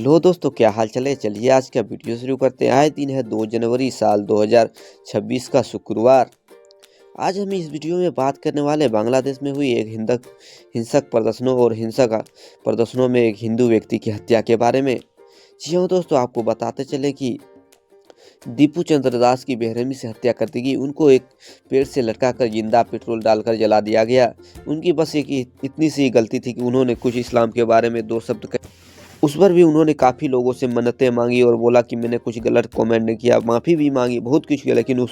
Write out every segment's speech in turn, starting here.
Hello दोस्तों, क्या हाल चाल है। चलिए आज का वीडियो शुरू करते हैं। आज दिन है 2 जनवरी साल 2026 का शुक्रवार। आज हम इस वीडियो में बात करने वाले हैं बांग्लादेश में हुई एक हिंसक प्रदर्शनों और हिंसक प्रदर्शनों में एक हिंदू व्यक्ति की हत्या के बारे में। जी हाँ दोस्तों, आपको बताते चले कि दीपू चंद्र दास की बेरहमी से हत्या कर दी गई। उनको एक पेड़ से लटका कर जिंदा पेट्रोल डालकर जला दिया गया। उनकी बस एक इतनी सी गलती थी कि उन्होंने कुछ इस्लाम के बारे में 2 शब्द कहे। उस पर भी उन्होंने काफ़ी लोगों से मन्नतें मांगी और बोला कि मैंने कुछ गलत कमेंट नहीं किया, माफ़ी भी मांगी, बहुत कुछ किया, लेकिन उस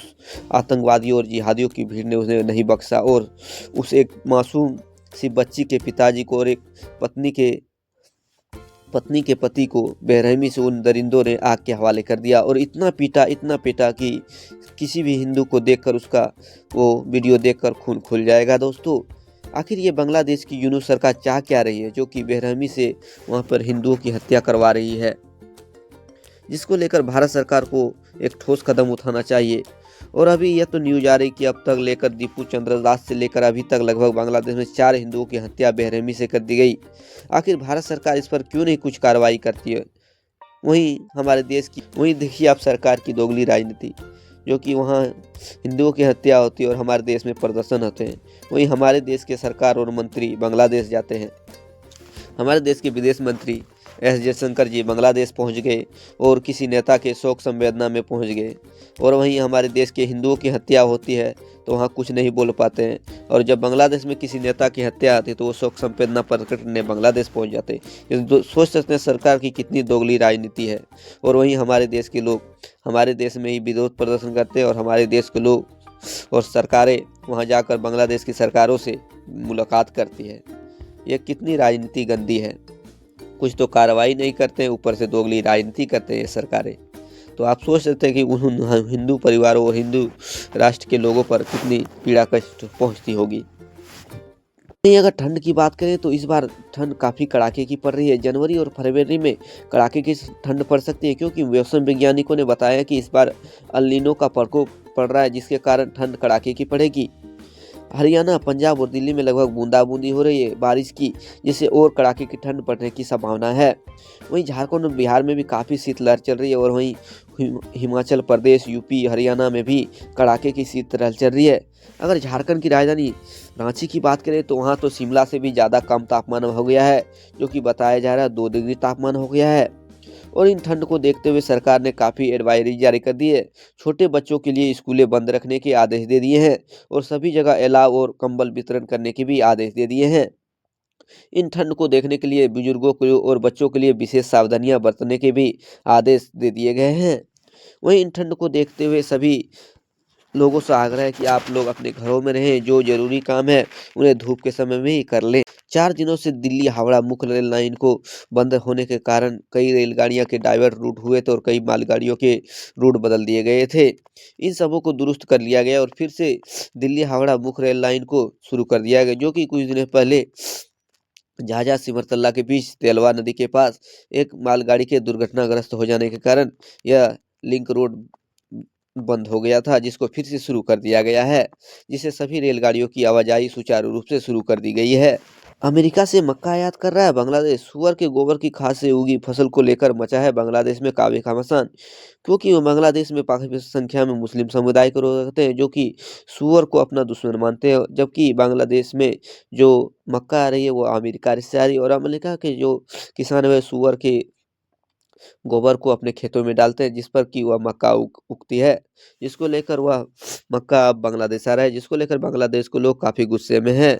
आतंकवादियों और जिहादियों की भीड़ ने उसे नहीं बख्शा और उस एक मासूम सी बच्ची के पिताजी को और एक पत्नी के पति को बेरहमी से उन दरिंदों ने आग के हवाले कर दिया और इतना पीटा कि किसी भी हिंदू को देखकर उसका वो वीडियो देखकर खून खुल जाएगा। दोस्तों, आखिर ये बांग्लादेश की यूनूस सरकार चाह क्या रही है, जो कि बेरहमी से वहाँ पर हिंदुओं की हत्या करवा रही है, जिसको लेकर भारत सरकार को एक ठोस कदम उठाना चाहिए। और अभी यह तो न्यूज आ रही कि अब तक लेकर दीपू चंद्र दास से लेकर अभी तक लगभग बांग्लादेश में 4 हिंदुओं की हत्या बेरहमी से कर दी गई। आखिर भारत सरकार इस पर क्यों नहीं कुछ कार्रवाई करती है। वहीं देखिए आप सरकार की दोगली राजनीति, जो कि वहाँ हिंदुओं की हत्या होती है और हमारे देश में प्रदर्शन होते हैं। वहीं हमारे देश के सरकार और मंत्री बांग्लादेश जाते हैं। हमारे देश के विदेश मंत्री एस जयशंकर जी बांग्लादेश पहुंच गए और किसी नेता के शोक संवेदना में पहुंच गए। और वहीं हमारे देश के हिंदुओं की हत्या होती है तो वहाँ कुछ नहीं बोल पाते हैं, और जब बांग्लादेश में किसी नेता की हत्या आती है तो वो शोक संवेदना प्रकट करने बांग्लादेश पहुंच जाते हैं। सोच सकते हैं सरकार की कितनी दोगली राजनीति है। और वहीं हमारे देश के लोग हमारे देश में ही विरोध प्रदर्शन करते हैं और हमारे देश के लोग और सरकारें वहाँ जाकर बांग्लादेश की सरकारों से मुलाकात करती है। ये कितनी राजनीति गंदी है। कुछ तो कार्रवाई नहीं करते हैं, ऊपर से दोगली राजनीति करते हैं ये सरकारें। तो आप सोच सकते हैं कि उन हिंदू परिवारों और हिंदू राष्ट्र के लोगों पर कितनी पीड़ा कष्ट पहुंचती होगी। नहीं, अगर ठंड की बात करें तो इस बार ठंड काफ़ी कड़ाके की पड़ रही है। जनवरी और फरवरी में कड़ाके की ठंड पड़ सकती है, क्योंकि मौसम वैज्ञानिकों ने बताया कि इस बार अल नीनो का प्रकोप पड़ रहा है, जिसके कारण ठंड कड़ाके की पड़ेगी। हरियाणा, पंजाब और दिल्ली में लगभग बूंदाबूंदी हो रही है बारिश की, जिससे और कड़ाके की ठंड पड़ने की संभावना है। वहीं झारखंड और बिहार में भी काफ़ी शीतलहर चल रही है और वहीं हिमाचल प्रदेश, यूपी, हरियाणा में भी कड़ाके की शीतलहर चल रही है। अगर झारखंड की राजधानी रांची की बात करें तो वहाँ तो शिमला से भी ज़्यादा कम तापमान हो गया है, जो कि बताया जा रहा है 2 डिग्री तापमान हो गया है। और इन ठंड को देखते हुए सरकार ने काफ़ी एडवाइजरी जारी कर दी है। छोटे बच्चों के लिए स्कूलें बंद रखने के आदेश दे दिए हैं और सभी जगह अलाव और कंबल वितरण करने के भी आदेश दे दिए हैं। इन ठंड को देखने के लिए बुजुर्गों को और बच्चों के लिए विशेष सावधानियां बरतने के भी आदेश दे दिए गए हैं। वहीं इन ठंड को देखते हुए सभी लोगों से आग्रह है कि आप लोग अपने घरों में रहें। जो जरूरी काम है उन्हें धूप के समय में ही कर लें। 4 दिनों से दिल्ली हावड़ा मुख्य रेल लाइन को बंद होने के कारण कई रेलगाड़ियां के डाइवर्ट रूट हुए थे और कई मालगाड़ियों के रूट बदल दिए गए थे। इन सबों को दुरुस्त कर लिया गया और फिर से दिल्ली हावड़ा मुख्य रेल लाइन को शुरू कर दिया गया, जो कि कुछ दिन पहले झाझा सिमरतल्ला के बीच तेलवा नदी के पास एक मालगाड़ी के दुर्घटनाग्रस्त हो जाने के कारण यह लिंक रोड बंद हो गया था, जिसको फिर से शुरू कर दिया गया है, जिससे सभी रेलगाड़ियों की आवाजाही सुचारू रूप से शुरू कर दी गई है। अमेरिका से मक्का आयात कर रहा है बांग्लादेश। सुअर के गोबर की खाद से उगी फसल को लेकर मचा है बांग्लादेश में काफी घमासान, क्योंकि वो बांग्लादेश में काफी संख्या में मुस्लिम समुदाय को रखते हैं, जो कि सुअर को अपना दुश्मन मानते हैं। जबकि बांग्लादेश में जो मक्का आ रही है वो अमेरिका से आ रही है और अमेरिका के जो किसान है सुअर के गोबर को अपने खेतों में डालते हैं, जिस पर कि वह मक्का उगती है, जिसको लेकर वह मक्का अब बांग्लादेश आ रहा है, जिसको लेकर बांग्लादेश को लोग काफी गुस्से में हैं।